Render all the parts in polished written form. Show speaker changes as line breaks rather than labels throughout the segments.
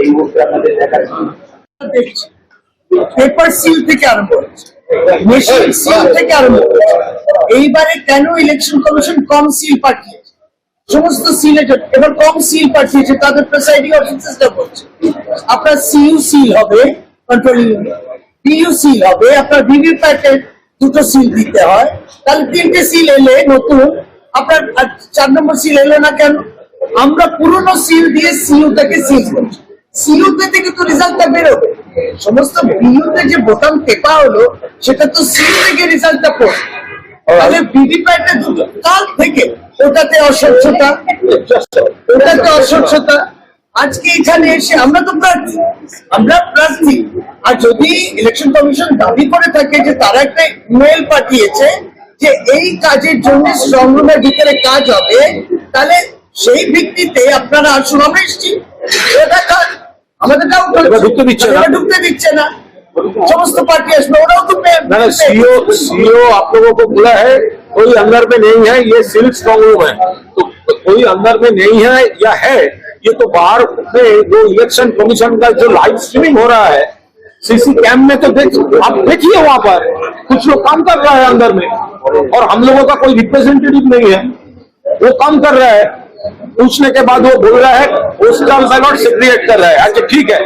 এই মুহূর্তে আমাদের দেখার পেপার সিল থেকে আরম্ভ হচ্ছে, মেশিন সিল থেকে আরম্ভ হচ্ছে। এইবারে কেন ইলেকশন কমিশন কম সিল পাঠিয়েছে? সমস্ত সিলে এবার কম সিল পাঠিয়েছে, তাদের প্রেসাইডিং অফিসাররা বলছে আপনার সিইউ সিল হবে, কন্ট্রোলিং ইউনিট, পিইউ সিল হবে, আপনার ভিভিপ্যাটের দুটো সিল দিতে হয়, তাহলে 3টে সিল এলে নতুন, আপনার 4 নম্বর সিল এলো না কেন? আমরা পুরনো সিল দিয়ে সিইউ থেকে সিল করছি, সিইউতে থেকে তো রেজাল্টটা বেরোবে। সমস্ত বিইউতে যে বোতাম টেপা হলো সেটা তো সিইউ থেকে রেজাল্টটা পড়বে, তাহলে ভিভিপ্যাটে দুটো কাল থেকে ওটাতে অস্বচ্ছতা, ওটাতে অস্বচ্ছতা। আজকে এখানে এসে আমরা তো প্রার্থী, আমরা প্রার্থী, আর যদি ইলেকশন কমিশন দাবি করে থাকে যে তারা একটা ইমেল পাঠিয়েছে যে এই কাজের জন্য স্ট্রং রুমের ভিতরে কাজ হবে, তাহলে সেই ভিত্তিতে আপনারা আসুন, আমরা এসছি, আমাদের ঢুকতে দিচ্ছে না, समस्त पार्टी
सीओ आप लोगों को बोला है कोई अंदर में नहीं है, ये सिर्फ स्ट्रॉन्ग रूम है, तो कोई अंदर में नहीं है या है, ये तो बाहर में जो इलेक्शन कमीशन का जो लाइव स्ट्रीमिंग हो रहा है सीसी कैम में, तो आप देखिए वहां पर कुछ लोग काम कर रहा है अंदर में, और हम लोगों का कोई रिप्रेजेंटेटिव नहीं है, वो काम कर रहा है। पूछने के बाद वो बोल रहा है पोस्टल बैलट सेग्रीगेट कर रहा है। अच्छा ठीक है,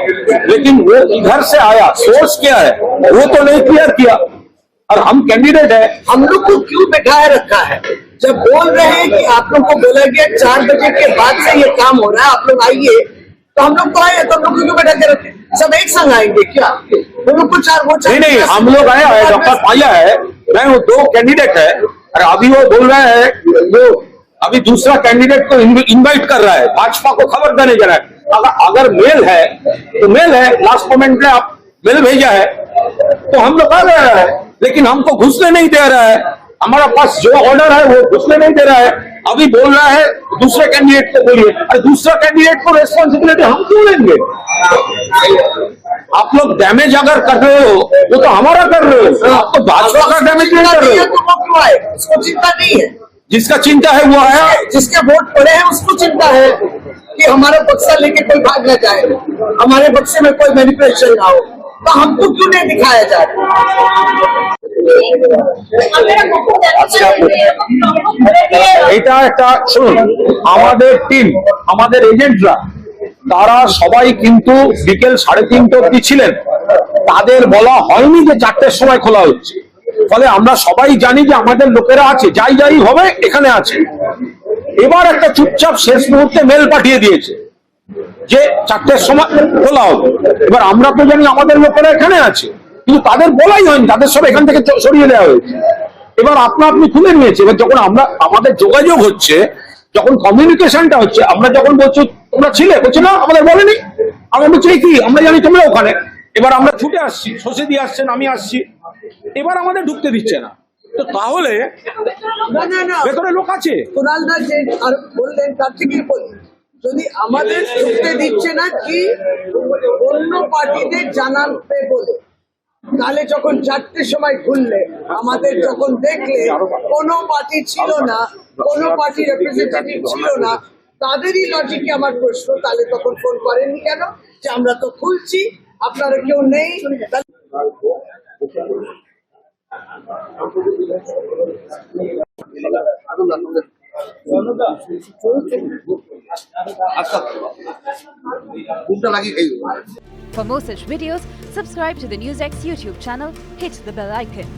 लेकिन वो इधर से आया, सोर्स क्या है वो तो नहीं क्लियर किया, और हम कैंडिडेट है,
हम लोग को क्यों बैठाए रखा है? जब बोल रहे हैं कि आप लोग को बोला गया 4 बजे के बाद से ये काम हो रहा है, आप लोग आइए, तो हम लोग तो आए, तो हम लोग क्यों बैठा के रखे? सब एक संग आएंगे क्या? वो लोग को 4 वो
नहीं, हम लोग आया है, डॉक्टर पाया है, मैं वो 2 कैंडिडेट है, और अभी वो बोल रहा है वो अभी दूसरा कैंडिडेट को इनवाइट कर रहा है, भाजपा को खबर देने जा रहा है। अगर मेल है तो मेल है, लास्ट मोमेंट में आप मेल भेजा है तो हम लोग आ रहे हैं, लेकिन हमको घुसने नहीं दे रहा है, हमारा पास जो ऑर्डर है वो घुसने नहीं दे रहा है। अभी बोल रहा है दूसरे कैंडिडेट को बोलिए, अरे दूसरा कैंडिडेट को रेस्पॉन्सिबिलिटी हम क्यों लेंगे? आप लोग डैमेज अगर कर रहे हो वो तो हमारा कर रहे हो, आप तो भाजपा का डैमेज नहीं कर रहे हो।
उसको चिंता नहीं है,
जिसका चिंता है वो आया,
जिसके वोट पड़े हैं उसको चिंता है कि हमारा बक्सा लेके कोई भाग न जाए, हमारे बक्से में कोई मैनिपुलेशन ना हो, तो हमको क्यों नहीं दिखाया जाए?
এটা একটা শুনুন, আমাদের টিম, আমাদের এজেন্টরা তারা সবাই কিন্তু বিকেল 3:30 অবধি ছিলেন, তাদের বলা হয়নি যে 4টের সময় খোলা হচ্ছে, ফলে আমরা সবাই জানি যে আমাদের লোকেরা আছে, যাই হবে এখানে আছে। এবার একটা চুপচাপ শেষ মুহূর্তে মেল পাঠিয়ে দিয়েছে যে 4টের সময় খোলা হবে। এবার আমরা তো জানি আমাদের লোকেরা এখানে আছে, কিন্তু তাদের বলাই হয়নি, তাদের সব এখান থেকে সরিয়ে দেওয়া হয়েছে। এবার আপনি তুলে নিয়েছে। এবার যখন আমাদের যোগাযোগ হচ্ছে, যখন কমিউনিকেশনটা হচ্ছে, আমরা যখন বলছি তোমরা ছিলে, বলছি না আমাদের বলেনি, আমরা বলছি কি আমরা জানি তোমরা ওখানে। এবার আমরা ছুটে আসছি, শশী দিয়ে আসছেন, আমি আসছি, এবার আমাদের ঢুকতে দিচ্ছে না। তো তাহলে ভেতরে লোক আছে,
কুণালদা যে আর বললেন তার থেকেই বলি, যদি আমাদের ঢুকতে দিচ্ছে না কি অন্য পার্টিদের জানাবে বলে, তাহলে যখন 4টের সময় খুললে আমাদের যখন দেখলে কোনো পার্টি ছিল না, কোনো পার্টি রিপ্রেজেন্টেটিভ ছিল না, তাদেরই লজিকে আমার প্রশ্ন, তাহলে তখন ফোন করেননি কেন যে আমরা তো খুলছি, আপনারা কেউ নেই?
For more such videos, subscribe to the NewsX YouTube channel, hit the bell icon.